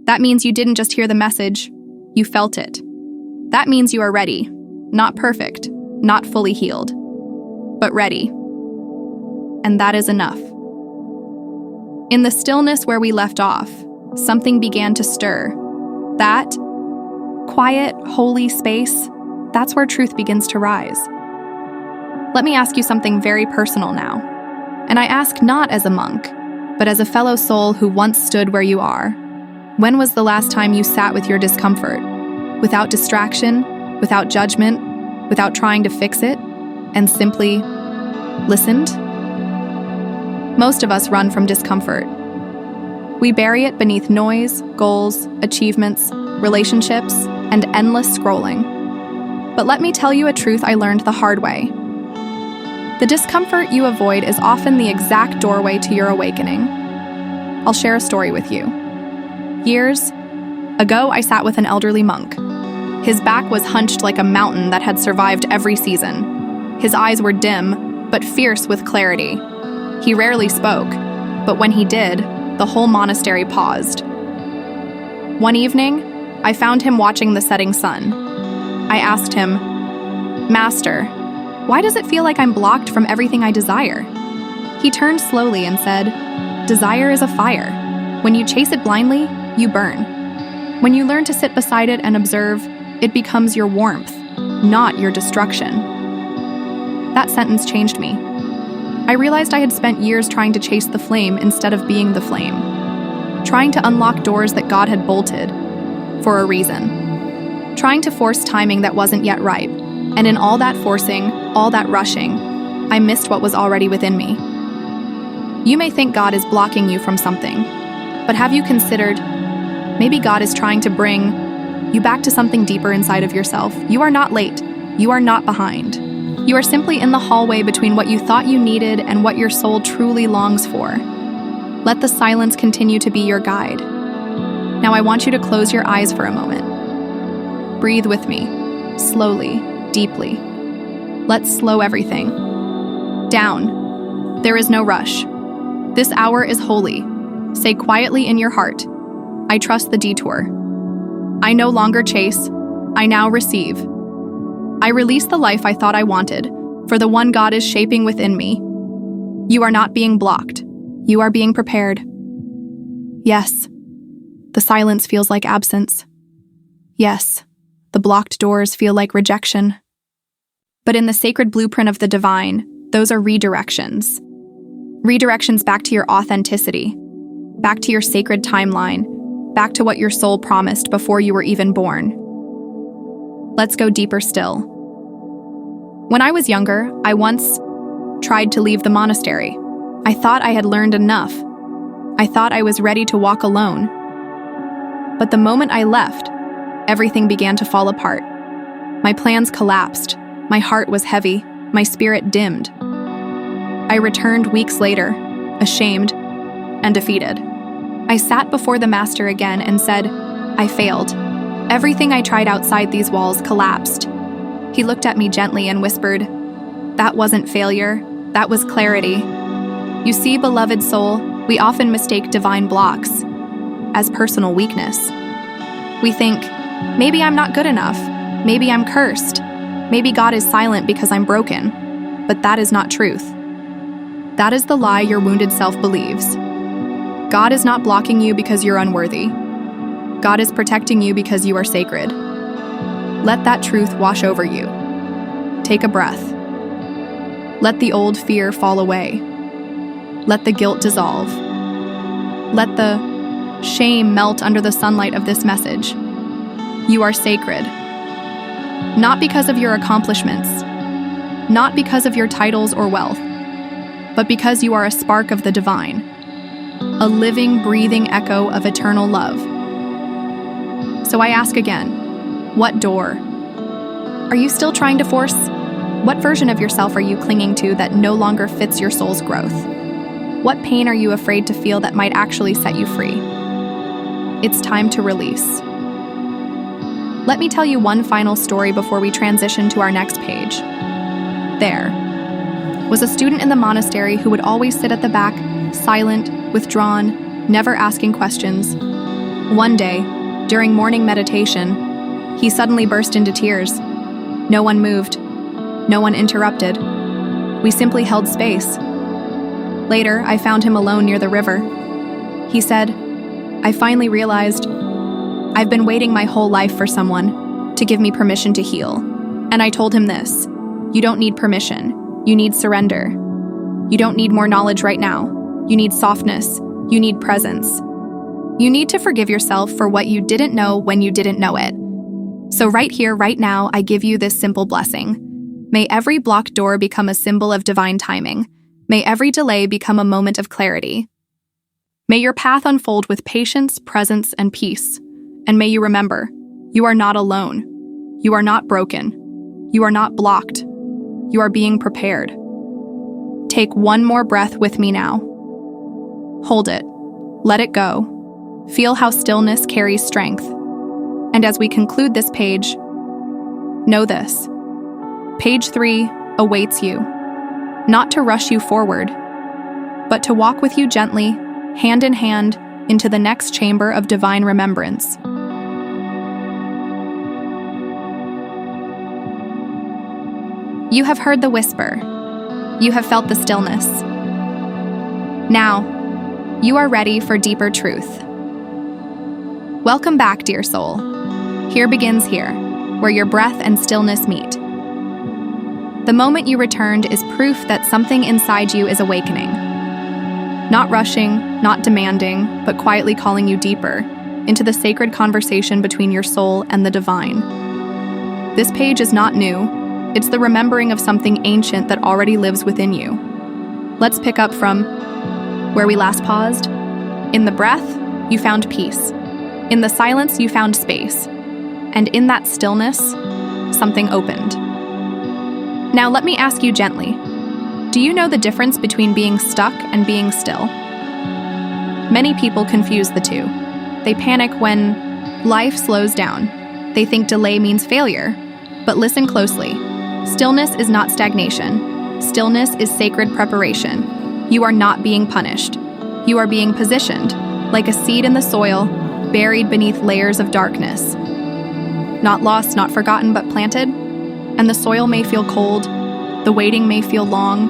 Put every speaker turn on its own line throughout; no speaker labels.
That means you didn't just hear the message, you felt it. That means you are ready. Not perfect, not fully healed, but ready. And that is enough. In the stillness where we left off, something began to stir. That quiet, holy space, that's where truth begins to rise. Let me ask you something very personal now. And I ask not as a monk, but as a fellow soul who once stood where you are. When was the last time you sat with your discomfort, without distraction, without judgment, without trying to fix it, and simply listened? Most of us run from discomfort. We bury it beneath noise, goals, achievements, relationships, and endless scrolling. But let me tell you a truth I learned the hard way. The discomfort you avoid is often the exact doorway to your awakening. I'll share a story with you. Years ago, I sat with an elderly monk. His back was hunched like a mountain that had survived every season. His eyes were dim, but fierce with clarity. He rarely spoke, but when he did, the whole monastery paused. One evening, I found him watching the setting sun. I asked him, "Master, why does it feel like I'm blocked from everything I desire?" He turned slowly and said, "Desire is a fire. When you chase it blindly, you burn. When you learn to sit beside it and observe, it becomes your warmth, not your destruction." That sentence changed me. I realized I had spent years trying to chase the flame instead of being the flame, trying to unlock doors that God had bolted for a reason, trying to force timing that wasn't yet ripe. And in all that forcing, all that rushing, I missed what was already within me. You may think God is blocking you from something, but have you considered maybe God is trying to bring you back to something deeper inside of yourself? You are not late. You are not behind. You are simply in the hallway between what you thought you needed and what your soul truly longs for. Let the silence continue to be your guide. Now I want you to close your eyes for a moment. Breathe with me, slowly, deeply. Let's slow everything down. There is no rush. This hour is holy. Say quietly in your heart, "I trust the detour. I no longer chase. I now receive. I release the life I thought I wanted, for the one God is shaping within me." You are not being blocked. You are being prepared. Yes, the silence feels like absence. Yes, the blocked doors feel like rejection. But in the sacred blueprint of the divine, those are redirections. Redirections back to your authenticity, back to your sacred timeline, back to what your soul promised before you were even born. Let's go deeper still. When I was younger, I once tried to leave the monastery. I thought I had learned enough. I thought I was ready to walk alone. But the moment I left, everything began to fall apart. My plans collapsed. My heart was heavy. My spirit dimmed. I returned weeks later, ashamed and defeated. I sat before the master again and said, "I failed. Everything I tried outside these walls collapsed." He looked at me gently and whispered, "That wasn't failure, that was clarity." You see, beloved soul, we often mistake divine blocks as personal weakness. We think, maybe I'm not good enough, maybe I'm cursed, maybe God is silent because I'm broken. But that is not truth. That is the lie your wounded self believes. God is not blocking you because you're unworthy. God is protecting you because you are sacred. Let that truth wash over you. Take a breath. Let the old fear fall away. Let the guilt dissolve. Let the shame melt under the sunlight of this message. You are sacred. Not because of your accomplishments, not because of your titles or wealth, but because you are a spark of the divine, a living, breathing echo of eternal love. So I ask again, what door? Are you still trying to force? What version of yourself are you clinging to that no longer fits your soul's growth? What pain are you afraid to feel that might actually set you free? It's time to release. Let me tell you one final story before we transition to our next page. There was a student in the monastery who would always sit at the back, silent, withdrawn, never asking questions. One day, during morning meditation, he suddenly burst into tears. No one moved. No one interrupted. We simply held space. Later, I found him alone near the river. He said, "I finally realized I've been waiting my whole life for someone to give me permission to heal." And I told him this: you don't need permission. You need surrender. You don't need more knowledge right now. You need softness. You need presence. You need to forgive yourself for what you didn't know when you didn't know it. So right here, right now, I give you this simple blessing. May every blocked door become a symbol of divine timing. May every delay become a moment of clarity. May your path unfold with patience, presence, and peace. And may you remember, you are not alone. You are not broken. You are not blocked. You are being prepared. Take one more breath with me now. Hold it. Let it go. Feel how stillness carries strength. And as we conclude this page, know this: page 3 awaits you, not to rush you forward, but to walk with you gently, hand in hand, into the next chamber of divine remembrance. You have heard the whisper. You have felt the stillness. Now, you are ready for deeper truth. Welcome back, dear soul. Here begins here, where your breath and stillness meet. The moment you returned is proof that something inside you is awakening. Not rushing, not demanding, but quietly calling you deeper into the sacred conversation between your soul and the divine. This page is not new. It's the remembering of something ancient that already lives within you. Let's pick up from where we last paused. In the breath, you found peace. In the silence, you found space. And in that stillness, something opened. Now let me ask you gently, do you know the difference between being stuck and being still? Many people confuse the two. They panic when life slows down. They think delay means failure. But listen closely. Stillness is not stagnation. Stillness is sacred preparation. You are not being punished. You are being positioned, like a seed in the soil, buried beneath layers of darkness. Not lost, not forgotten, but planted. And the soil may feel cold, the waiting may feel long,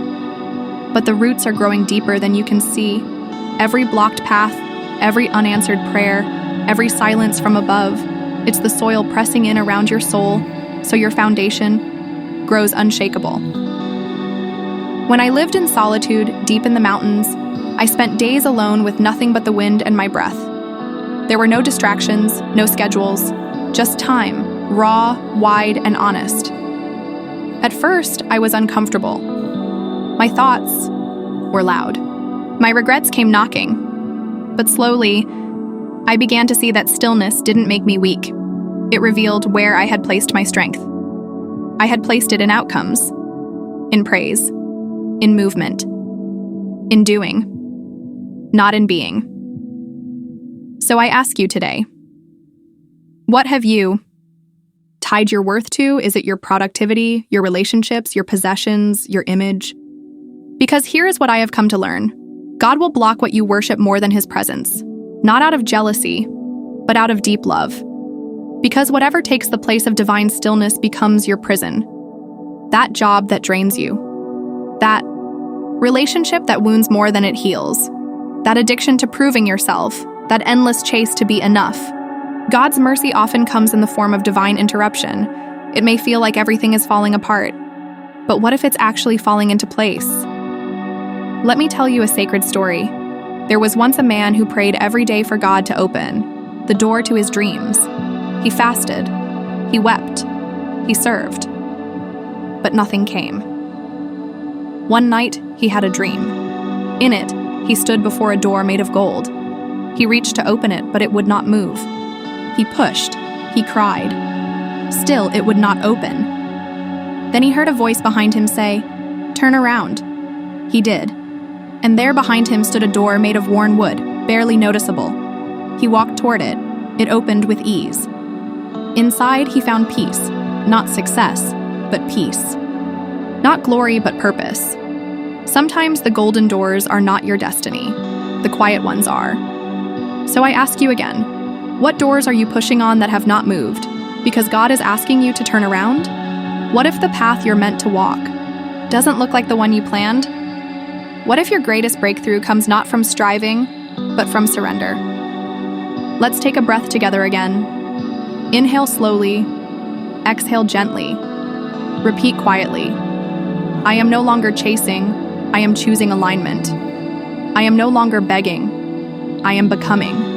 but the roots are growing deeper than you can see. Every blocked path, every unanswered prayer, every silence from above, it's the soil pressing in around your soul, so your foundation grows unshakable. When I lived in solitude, deep in the mountains, I spent days alone with nothing but the wind and my breath. There were no distractions, no schedules, just time, raw, wide, and honest. At first, I was uncomfortable. My thoughts were loud. My regrets came knocking. But slowly, I began to see that stillness didn't make me weak. It revealed where I had placed my strength. I had placed it in outcomes, in praise, in movement, in doing, not in being. So I ask you today, what have you tied your worth to? Is it your productivity, your relationships, your possessions, your image? Because here is what I have come to learn. God will block what you worship more than his presence, not out of jealousy, but out of deep love. Because whatever takes the place of divine stillness becomes your prison. That job that drains you. That relationship that wounds more than it heals. That addiction to proving yourself. That endless chase to be enough. God's mercy often comes in the form of divine interruption. It may feel like everything is falling apart. But what if it's actually falling into place? Let me tell you a sacred story. There was once a man who prayed every day for God to open the door to his dreams. He fasted, he wept, he served, but nothing came. One night, he had a dream. In it, he stood before a door made of gold. He reached to open it, but it would not move. He pushed, he cried. Still, it would not open. Then he heard a voice behind him say, "Turn around." He did. And there behind him stood a door made of worn wood, barely noticeable. He walked toward it. It opened with ease. Inside, he found peace. Not success, but peace. Not glory, but purpose. Sometimes the golden doors are not your destiny. The quiet ones are. So I ask you again, What doors are you pushing on that have not moved? Because God is asking you to turn around? What if the path you're meant to walk doesn't look like the one you planned? What if your greatest breakthrough comes not from striving, but from surrender? Let's take a breath together again. Inhale slowly, exhale gently. Repeat quietly. I am no longer chasing, I am choosing alignment. I am no longer begging, I am becoming.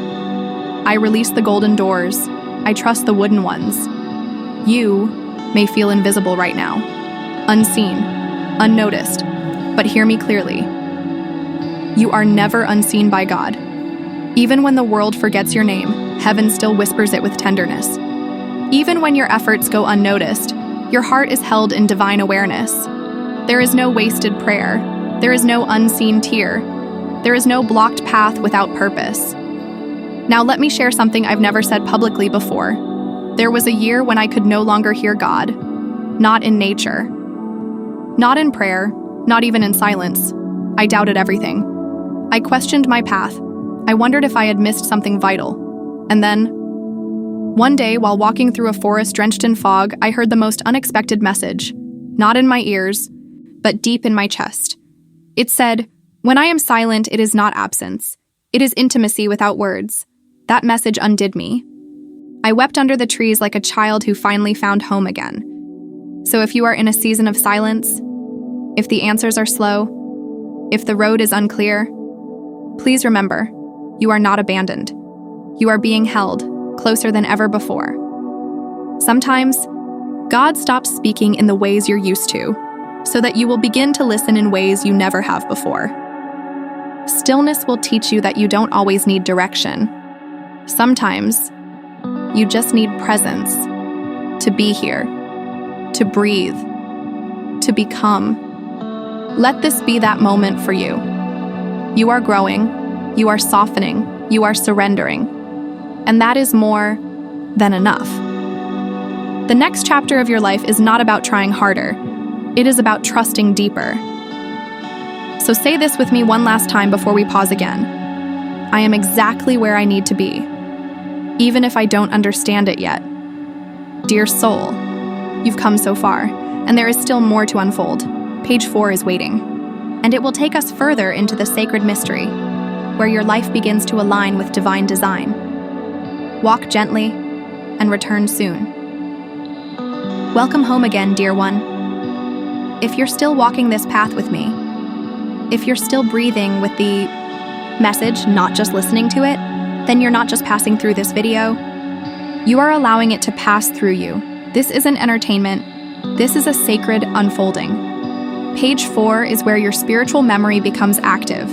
I release the golden doors, I trust the wooden ones. You may feel invisible right now, unseen, unnoticed, but hear me clearly. You are never unseen by God. Even when the world forgets your name, heaven still whispers it with tenderness. Even when your efforts go unnoticed, your heart is held in divine awareness. There is no wasted prayer. There is no unseen tear. There is no blocked path without purpose. Now let me share something I've never said publicly before. There was a year when I could no longer hear God, not in nature, not in prayer, not even in silence. I doubted everything. I questioned my path. I wondered if I had missed something vital. And then, one day, while walking through a forest drenched in fog, I heard the most unexpected message, not in my ears, but deep in my chest. It said, "When I am silent, it is not absence. It is intimacy without words." That message undid me. I wept under the trees like a child who finally found home again. So if you are in a season of silence, if the answers are slow, if the road is unclear, please remember, you are not abandoned. You are being held closer than ever before. Sometimes, God stops speaking in the ways you're used to, so that you will begin to listen in ways you never have before. Stillness will teach you that you don't always need direction. Sometimes, you just need presence, to be here, to breathe, to become. Let this be that moment for you. You are growing, you are softening, you are surrendering, and that is more than enough. The next chapter of your life is not about trying harder. It is about trusting deeper. So say this with me one last time before we pause again. I am exactly where I need to be, even if I don't understand it yet. Dear soul, you've come so far, and there is still more to unfold. Page 4 is waiting, and it will take us further into the sacred mystery, where your life begins to align with divine design. Walk gently and return soon. Welcome home again, dear one. If you're still walking this path with me, if you're still breathing with the message, not just listening to it, then you're not just passing through this video. You are allowing it to pass through you. This isn't entertainment. This is a sacred unfolding. Page 4 is where your spiritual memory becomes active,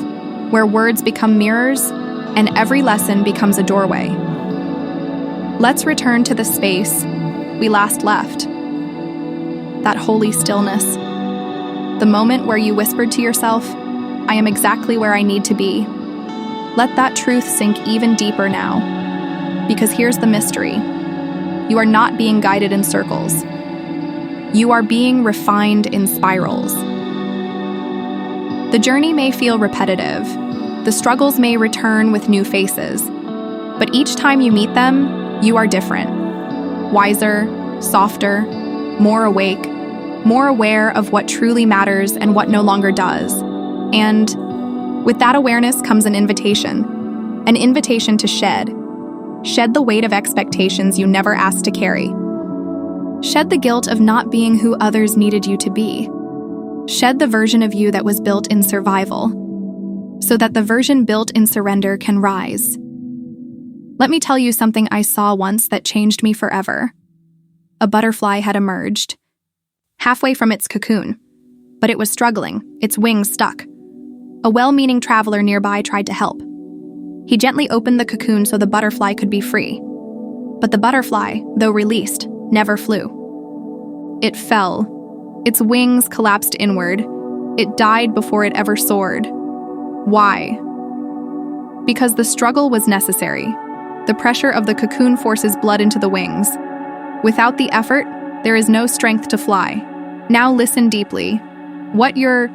where words become mirrors, and every lesson becomes a doorway. Let's return to the space we last left. That holy stillness. The moment where you whispered to yourself, I am exactly where I need to be. Let that truth sink even deeper now. Because here's the mystery. You are not being guided in circles. You are being refined in spirals. The journey may feel repetitive. The struggles may return with new faces. But each time you meet them, you are different. Wiser, softer, more awake, more aware of what truly matters and what no longer does. And with that awareness comes an invitation to shed. Shed the weight of expectations you never asked to carry. Shed the guilt of not being who others needed you to be. Shed the version of you that was built in survival, so that the version built in surrender can rise. Let me tell you something I saw once that changed me forever. A butterfly had emerged, halfway from its cocoon, but it was struggling, its wings stuck. A well-meaning traveler nearby tried to help. He gently opened the cocoon so the butterfly could be free. But the butterfly, though released, never flew. It fell. Its wings collapsed inward. It died before it ever soared. Why? Because the struggle was necessary. The pressure of the cocoon forces blood into the wings. Without the effort, there is no strength to fly. Now listen deeply. What you're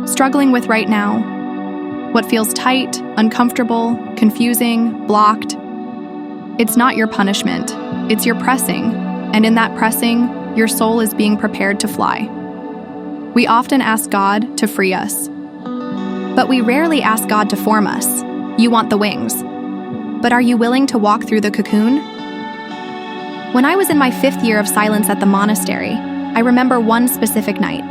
struggling with right now, what feels tight, uncomfortable, confusing, blocked, It's not your punishment, it's your pressing, and in that pressing, your soul is being prepared to fly. We often ask God to free us, but we rarely ask God to form us. You want the wings, but are you willing to walk through the cocoon? When I was in my 5th year of silence at the monastery, I remember one specific night.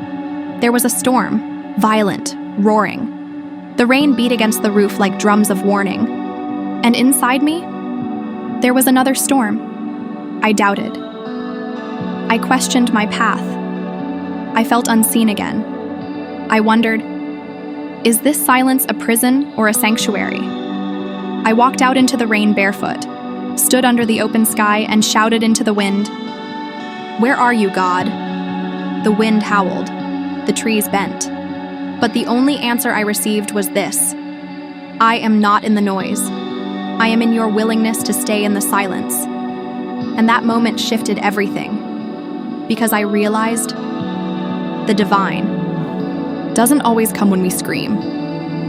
There was a storm, violent, roaring. The rain beat against the roof like drums of warning. And inside me, there was another storm. I doubted. I questioned my path. I felt unseen again. I wondered, is this silence a prison or a sanctuary? I walked out into the rain barefoot, stood under the open sky, and shouted into the wind, "Where are you, God?" The wind howled. The trees bent. But the only answer I received was this: I am not in the noise. I am in your willingness to stay in the silence. And that moment shifted everything, because I realized the divine doesn't always come when we scream.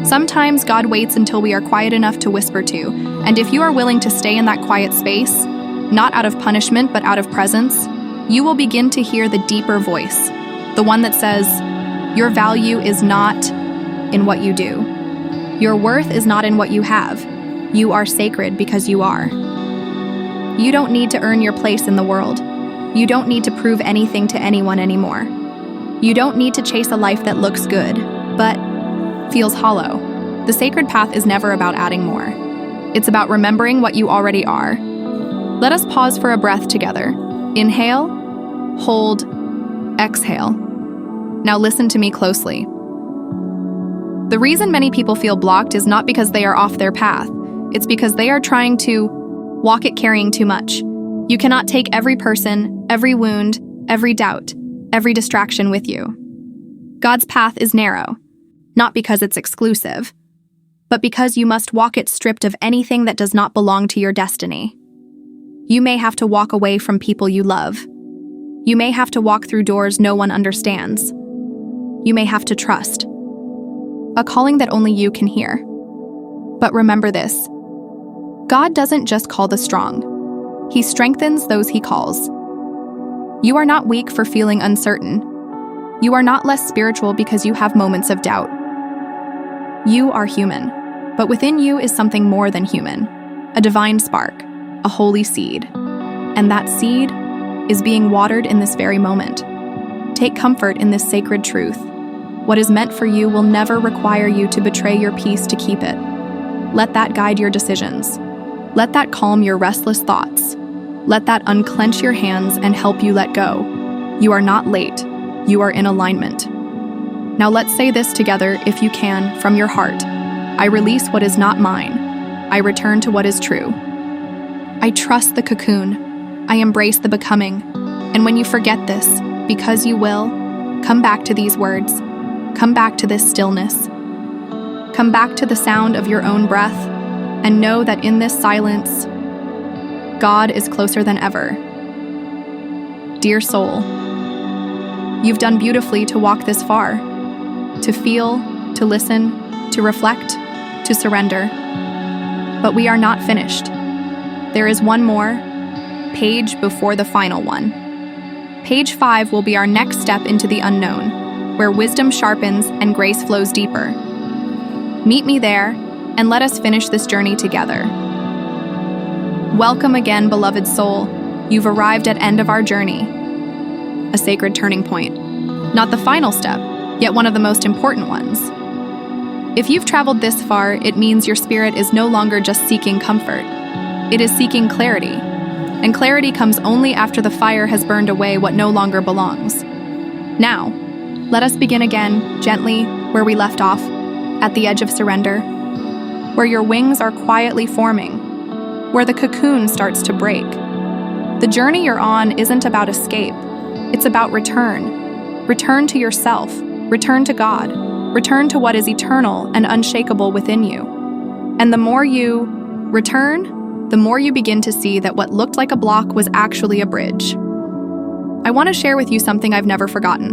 Sometimes God waits until we are quiet enough to whisper to, and if you are willing to stay in that quiet space, not out of punishment but out of presence, you will begin to hear the deeper voice, the one that says, your value is not in what you do. Your worth is not in what you have. You are sacred because you are. You don't need to earn your place in the world. You don't need to prove anything to anyone anymore. You don't need to chase a life that looks good, but feels hollow. The sacred path is never about adding more. It's about remembering what you already are. Let us pause for a breath together. Inhale, hold, exhale. Now listen to me closely. The reason many people feel blocked is not because they are off their path. It's because they are trying to walk it carrying too much. You cannot take every person, every wound, every doubt, every distraction with you. God's path is narrow, not because it's exclusive, but because you must walk it stripped of anything that does not belong to your destiny. You may have to walk away from people you love. You may have to walk through doors no one understands. You may have to trust. A calling that only you can hear. But remember this: God doesn't just call the strong. He strengthens those he calls. You are not weak for feeling uncertain. You are not less spiritual because you have moments of doubt. You are human, but within you is something more than human, a divine spark, a holy seed. And that seed is being watered in this very moment. Take comfort in this sacred truth. What is meant for you will never require you to betray your peace to keep it. Let that guide your decisions. Let that calm your restless thoughts. Let that unclench your hands and help you let go. You are not late. You are in alignment. Now let's say this together, if you can, from your heart. I release what is not mine. I return to what is true. I trust the cocoon. I embrace the becoming. And when you forget this, because you will, come back to these words. Come back to this stillness. Come back to the sound of your own breath, and know that in this silence, God is closer than ever. Dear soul, you've done beautifully to walk this far, to feel, to listen, to reflect, to surrender. But we are not finished. There is one more page before the final one. Page 5 will be our next step into the unknown, where wisdom sharpens and grace flows deeper. Meet me there, and let us finish this journey together. Welcome again, beloved soul. You've arrived at end of our journey. A sacred turning point. Not the final step, yet one of the most important ones. If you've traveled this far, it means your spirit is no longer just seeking comfort. It is seeking clarity. And clarity comes only after the fire has burned away what no longer belongs. Now, let us begin again, gently, where we left off, at the edge of surrender, where your wings are quietly forming, where the cocoon starts to break. The journey you're on isn't about escape. It's about return. Return to yourself. Return to God. Return to what is eternal and unshakable within you. And the more you return, the more you begin to see that what looked like a block was actually a bridge. I want to share with you something I've never forgotten.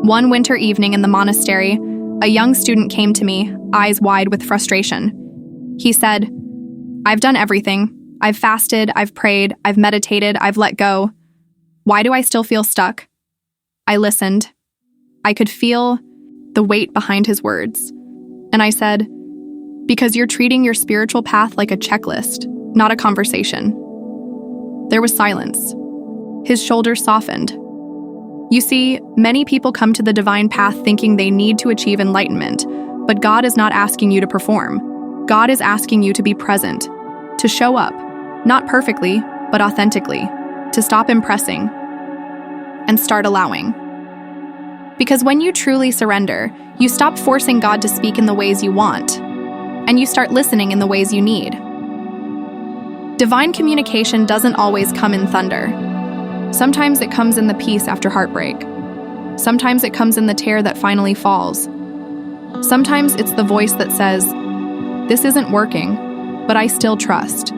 One winter evening in the monastery, a young student came to me, eyes wide with frustration. He said, "I've done everything. I've fasted, I've prayed, I've meditated, I've let go. Why do I still feel stuck? I listened. I could feel the weight behind his words. And I said, because you're treating your spiritual path like a checklist, not a conversation. There was silence. His shoulders softened. You see, many people come to the divine path thinking they need to achieve enlightenment, but God is not asking you to perform. God is asking you to be present, to show up, not perfectly, but authentically, to stop impressing and start allowing. Because when you truly surrender, you stop forcing God to speak in the ways you want, and you start listening in the ways you need. Divine communication doesn't always come in thunder. Sometimes it comes in the peace after heartbreak. Sometimes it comes in the tear that finally falls. Sometimes it's the voice that says, "This isn't working, but I still trust."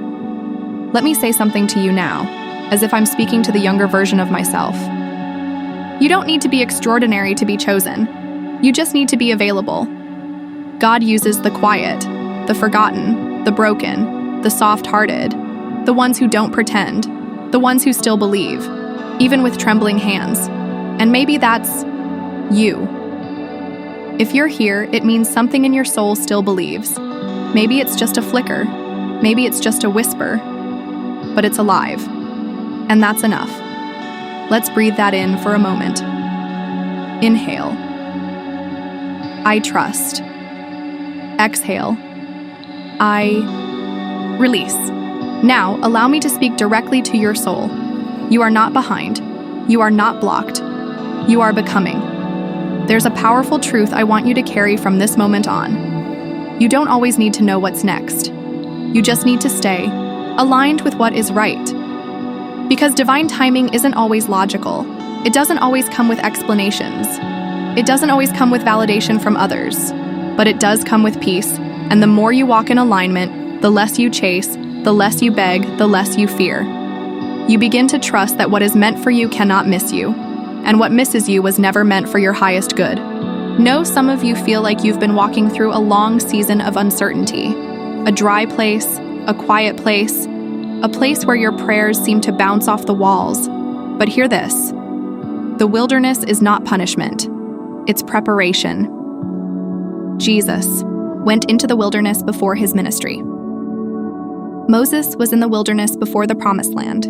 Let me say something to you now, as if I'm speaking to the younger version of myself. You don't need to be extraordinary to be chosen. You just need to be available. God uses the quiet, the forgotten, the broken, the soft-hearted, the ones who don't pretend, the ones who still believe, even with trembling hands. And maybe that's you. If you're here, it means something in your soul still believes. Maybe it's just a flicker, maybe it's just a whisper, but it's alive. And that's enough. Let's breathe that in for a moment. Inhale. I trust. Exhale. I release. Now, allow me to speak directly to your soul. You are not behind. You are not blocked. You are becoming. There's a powerful truth I want you to carry from this moment on. You don't always need to know what's next. You just need to stay aligned with what is right. Because divine timing isn't always logical. It doesn't always come with explanations. It doesn't always come with validation from others. But it does come with peace, and the more you walk in alignment, the less you chase, the less you beg, the less you fear. You begin to trust that what is meant for you cannot miss you, and what misses you was never meant for your highest good. Know some of you feel like you've been walking through a long season of uncertainty, a dry place, a quiet place, a place where your prayers seem to bounce off the walls. But hear this, the wilderness is not punishment, it's preparation. Jesus went into the wilderness before his ministry. Moses was in the wilderness before the promised land.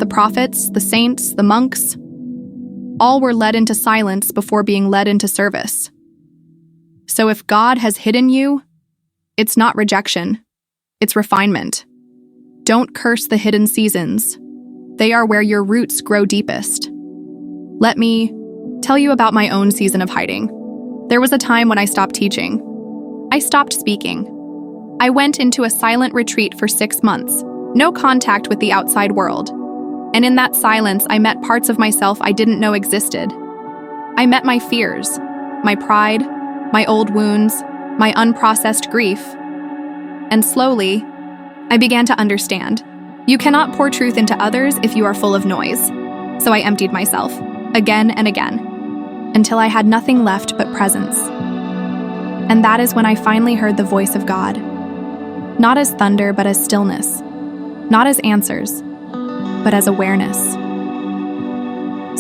The prophets, the saints, the monks, all were led into silence before being led into service. So if God has hidden you, it's not rejection, it's refinement. Don't curse the hidden seasons. They are where your roots grow deepest. Let me tell you about my own season of hiding. There was a time when I stopped teaching. I stopped speaking. I went into a silent retreat for 6 months, no contact with the outside world. And in that silence, I met parts of myself I didn't know existed. I met my fears, my pride, my old wounds, my unprocessed grief. And slowly, I began to understand. You cannot pour truth into others if you are full of noise. So I emptied myself, again and again, until I had nothing left but presence. And that is when I finally heard the voice of God. Not as thunder, but as stillness. Not as answers, but as awareness.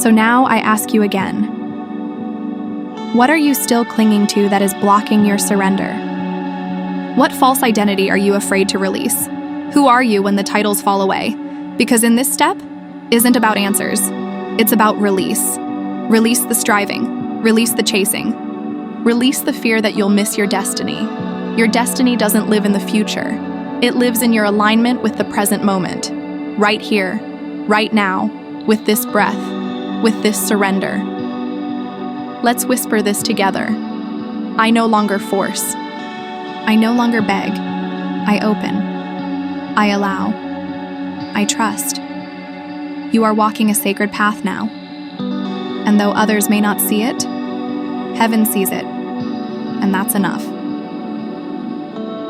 So now I ask you again, what are you still clinging to that is blocking your surrender? What false identity are you afraid to release? Who are you when the titles fall away? Because in this step isn't about answers. It's about release. Release the striving. Release the chasing. Release the fear that you'll miss your destiny. Your destiny doesn't live in the future. It lives in your alignment with the present moment. Right here, right now, with this breath, with this surrender. Let's whisper this together. I no longer force. I no longer beg. I open. I allow. I trust. You are walking a sacred path now. And though others may not see it, heaven sees it. And that's enough.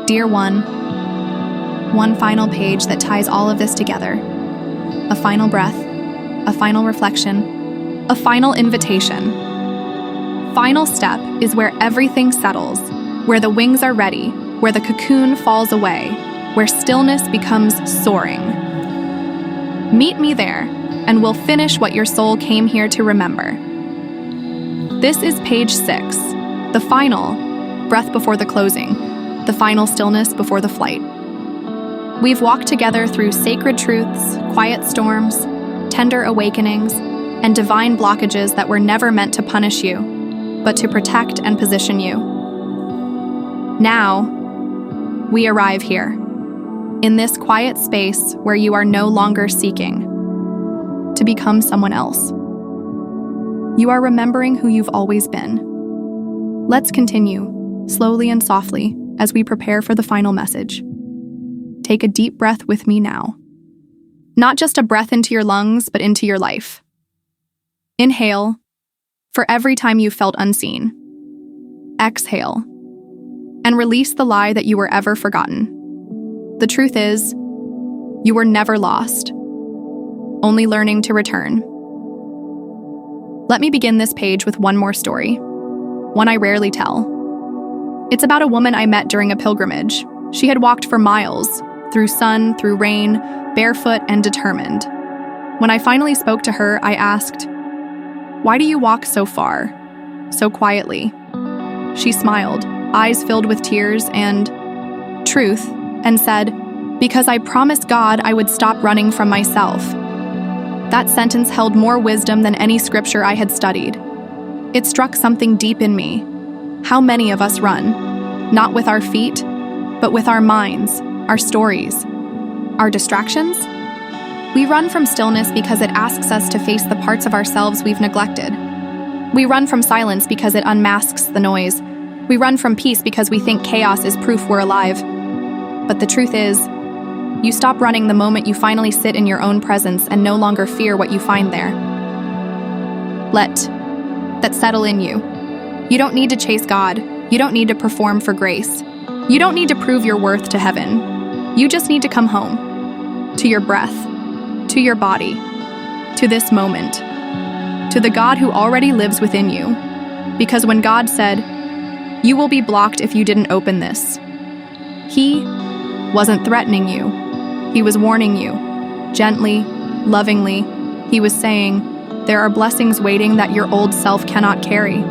Dear one final page that ties all of this together. A final breath, a final reflection, a final invitation. Final step is where everything settles, where the wings are ready, where the cocoon falls away, where stillness becomes soaring. Meet me there, and we'll finish what your soul came here to remember. This is page 6, the final breath before the closing, the final stillness before the flight. We've walked together through sacred truths, quiet storms, tender awakenings, and divine blockages that were never meant to punish you, but to protect and position you. Now, we arrive here, in this quiet space where you are no longer seeking to become someone else. You are remembering who you've always been. Let's continue, slowly and softly, as we prepare for the final message. Take a deep breath with me now. Not just a breath into your lungs, but into your life. Inhale, for every time you felt unseen. Exhale, and release the lie that you were ever forgotten. The truth is, you were never lost, only learning to return. Let me begin this page with one more story, one I rarely tell. It's about a woman I met during a pilgrimage. She had walked for miles, through sun, through rain, barefoot and determined. When I finally spoke to her, I asked, "Why do you walk so far, so quietly?" She smiled, eyes filled with tears and truth, and said, "Because I promised God I would stop running from myself." That sentence held more wisdom than any scripture I had studied. It struck something deep in me. How many of us run, not with our feet, but with our minds, our stories, our distractions? We run from stillness because it asks us to face the parts of ourselves we've neglected. We run from silence because it unmasks the noise. We run from peace because we think chaos is proof we're alive. But the truth is, you stop running the moment you finally sit in your own presence and no longer fear what you find there. Let that settle in you. You don't need to chase God. You don't need to perform for grace. You don't need to prove your worth to heaven. You just need to come home, to your breath, to your body, to this moment, to the God who already lives within you. Because when God said, "You will be blocked if you didn't open this," He wasn't threatening you. He was warning you, gently, lovingly. He was saying, there are blessings waiting that your old self cannot carry.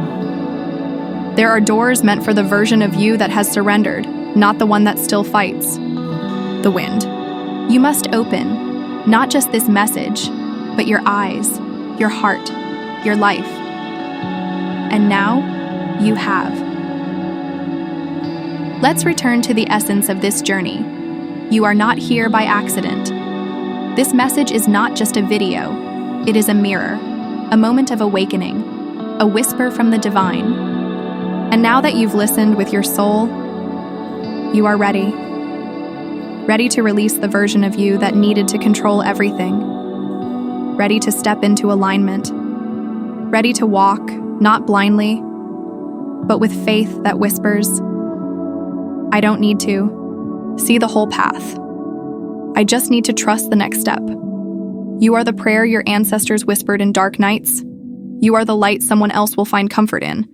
There are doors meant for the version of you that has surrendered, not the one that still fights. The wind. You must open, not just this message, but your eyes, your heart, your life. And now, you have. Let's return to the essence of this journey. You are not here by accident. This message is not just a video. It is a mirror, a moment of awakening, a whisper from the divine. And now that you've listened with your soul, you are ready. Ready to release the version of you that needed to control everything. Ready to step into alignment. Ready to walk, not blindly, but with faith that whispers, I don't need to see the whole path. I just need to trust the next step. You are the prayer your ancestors whispered in dark nights. You are the light someone else will find comfort in.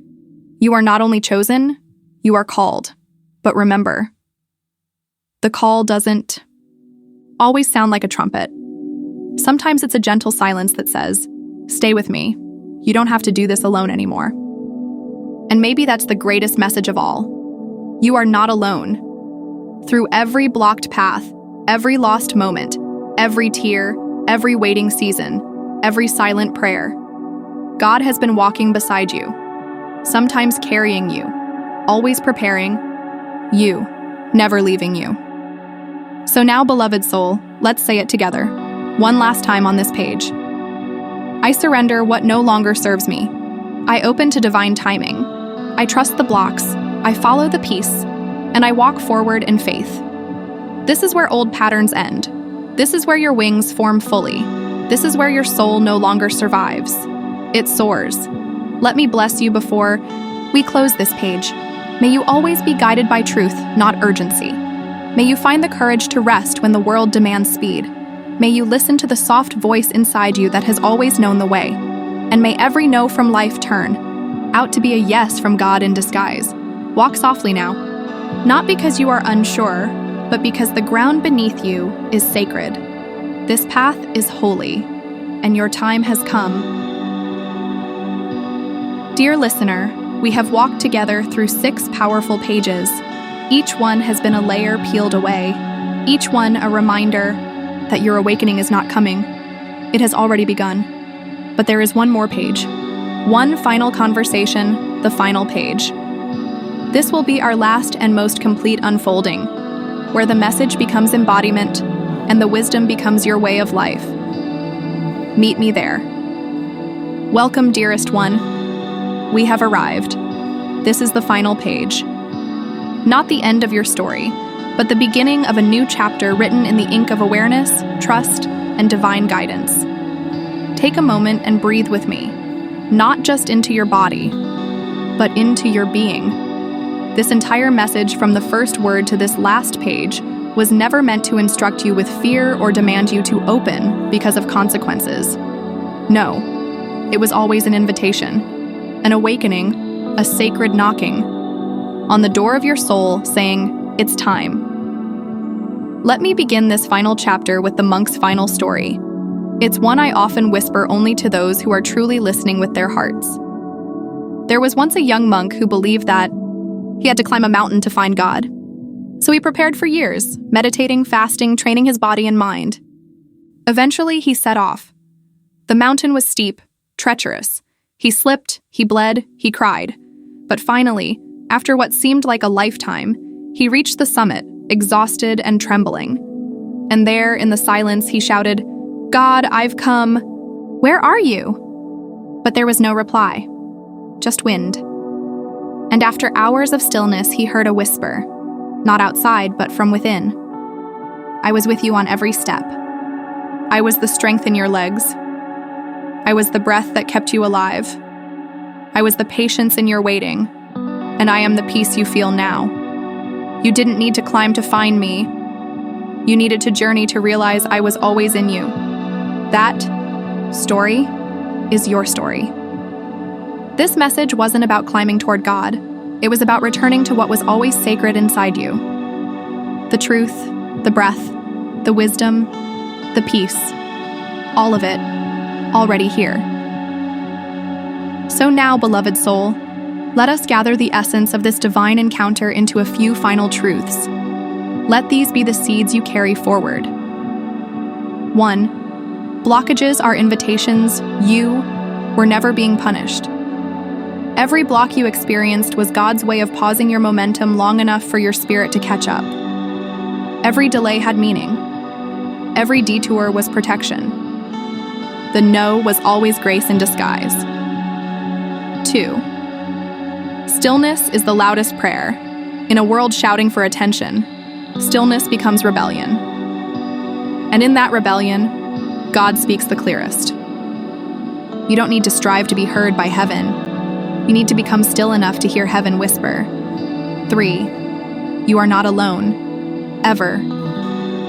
You are not only chosen, you are called. But remember, the call doesn't always sound like a trumpet. Sometimes it's a gentle silence that says, stay with me. You don't have to do this alone anymore. And maybe that's the greatest message of all. You are not alone. Through every blocked path, every lost moment, every tear, every waiting season, every silent prayer, God has been walking beside you, sometimes carrying you, always preparing you, never leaving you. So now, beloved soul, let's say it together, one last time on this page. I surrender what no longer serves me. I open to divine timing. I trust the blocks, I follow the peace, and I walk forward in faith. This is where old patterns end. This is where your wings form fully. This is where your soul no longer survives. It soars. Let me bless you before we close this page. May you always be guided by truth, not urgency. May you find the courage to rest when the world demands speed. May you listen to the soft voice inside you that has always known the way. And may every no from life turn out to be a yes from God in disguise. Walk softly now. Not because you are unsure, but because the ground beneath you is sacred. This path is holy, and your time has come. Dear listener, we have walked together through 6 powerful pages. Each one has been a layer peeled away, each one a reminder that your awakening is not coming. It has already begun. But there is one more page. One final conversation, the final page. This will be our last and most complete unfolding, where the message becomes embodiment and the wisdom becomes your way of life. Meet me there. Welcome, dearest one. We have arrived. This is the final page. Not the end of your story, but the beginning of a new chapter written in the ink of awareness, trust, and divine guidance. Take a moment and breathe with me, not just into your body, but into your being. This entire message from the first word to this last page was never meant to instruct you with fear or demand you to open because of consequences. No, it was always an invitation, an awakening, a sacred knocking on the door of your soul saying, "It's time." Let me begin this final chapter with the monk's final story. It's one I often whisper only to those who are truly listening with their hearts. There was once a young monk who believed that he had to climb a mountain to find God. So he prepared for years, meditating, fasting, training his body and mind. Eventually, he set off. The mountain was steep, treacherous. He slipped, he bled, he cried. But finally, after what seemed like a lifetime, he reached the summit, exhausted and trembling. And there, in the silence, he shouted, "God, I've come. Where are you?" But there was no reply, just wind. And after hours of stillness, he heard a whisper, not outside, but from within. "I was with you on every step. I was the strength in your legs. I was the breath that kept you alive. I was the patience in your waiting, and I am the peace you feel now. You didn't need to climb to find me. You needed to journey to realize I was always in you. That story is your story." This message wasn't about climbing toward God. It was about returning to what was always sacred inside you. The truth, the breath, the wisdom, the peace. All of it, already here. So now, beloved soul, let us gather the essence of this divine encounter into a few final truths. Let these be the seeds you carry forward. 1. Blockages are invitations. You were never being punished. Every block you experienced was God's way of pausing your momentum long enough for your spirit to catch up. Every delay had meaning. Every detour was protection. The no was always grace in disguise. 2. Stillness is the loudest prayer. In a world shouting for attention, stillness becomes rebellion. And in that rebellion, God speaks the clearest. You don't need to strive to be heard by heaven. You need to become still enough to hear heaven whisper. 3. You are not alone, ever.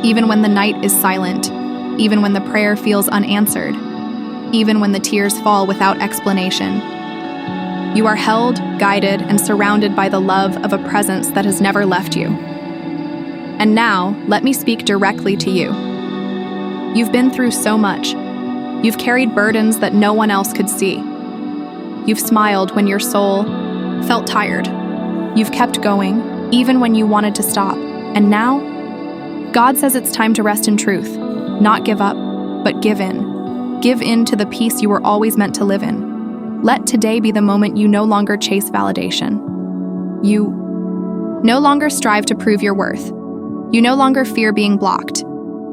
Even when the night is silent, even when the prayer feels unanswered, even when the tears fall without explanation. You are held, guided, and surrounded by the love of a presence that has never left you. And now, let me speak directly to you. You've been through so much. You've carried burdens that no one else could see. You've smiled when your soul felt tired. You've kept going, even when you wanted to stop. And now, God says it's time to rest in truth. Not give up, but give in. Give in to the peace you were always meant to live in. Let today be the moment you no longer chase validation. You no longer strive to prove your worth. You no longer fear being blocked,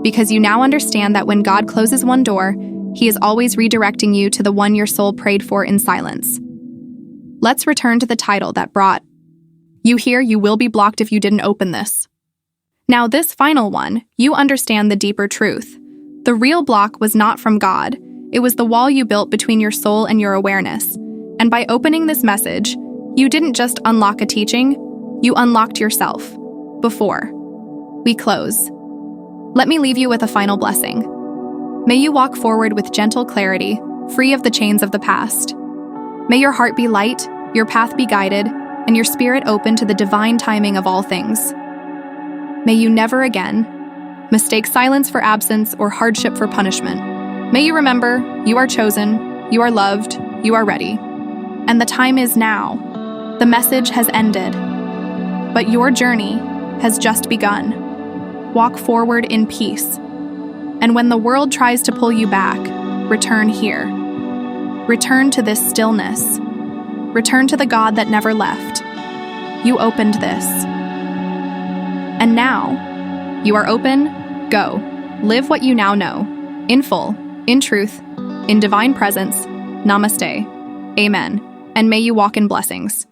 because you now understand that when God closes one door, He is always redirecting you to the one your soul prayed for in silence. Let's return to the title that brought you here. You will be blocked if you didn't open this. Now, this final one, you understand the deeper truth. The real block was not from God. It was the wall you built between your soul and your awareness. And by opening this message, you didn't just unlock a teaching, you unlocked yourself. Before we close, let me leave you with a final blessing. May you walk forward with gentle clarity, free of the chains of the past. May your heart be light, your path be guided, and your spirit open to the divine timing of all things. May you never again mistake silence for absence or hardship for punishment. May you remember, you are chosen, you are loved, you are ready. And the time is now. The message has ended, but your journey has just begun. Walk forward in peace. And when the world tries to pull you back, return here. Return to this stillness. Return to the God that never left. You opened this. And now, you are open, go. Live what you now know, in full, in truth, in divine presence. Namaste. Amen. And may you walk in blessings.